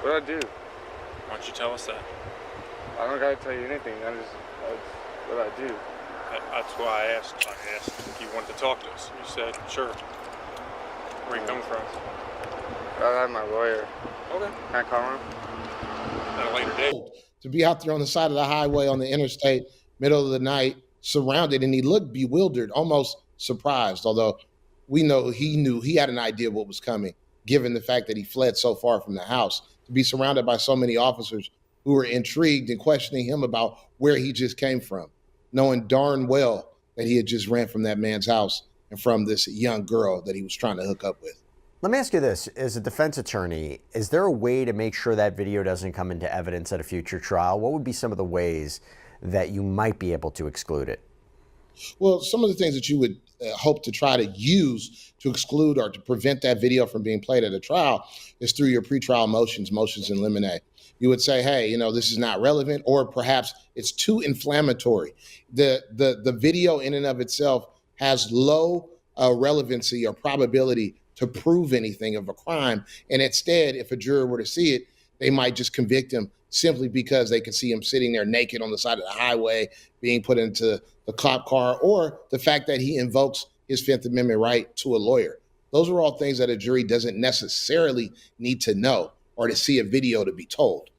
What'd I do? Why don't you tell us that? I don't gotta tell you anything. That's what I do. That's why I asked. I asked if you wanted to talk to us. You said, sure. Where you coming from? I have my lawyer. Okay. Can I call him? At a later date. To be out there on the side of the highway on the interstate, middle of the night, surrounded, and he looked bewildered, almost surprised, although we know he knew he had an idea what was coming, given the fact that he fled so far from the house. To be surrounded by so many officers who were intrigued and questioning him about where he just came from, knowing darn well that he had just ran from that man's house and from this young girl that he was trying to hook up with. Let me ask you this. As a defense attorney, is there a way to make sure that video doesn't come into evidence at a future trial? What would be some of the ways that you might be able to exclude it? Well, some of the things that you would hope to try to use to exclude or to prevent that video from being played at a trial is through your pretrial motions in limine. You would say, hey, this is not relevant, or perhaps it's too inflammatory. The video in and of itself has low relevancy or probability to prove anything of a crime. And instead, if a juror were to see it, they might just convict him simply because they could see him sitting there naked on the side of the highway, being put into the cop car, or the fact that he invokes his Fifth Amendment right to a lawyer. Those are all things that a jury doesn't necessarily need to know or to see a video to be told.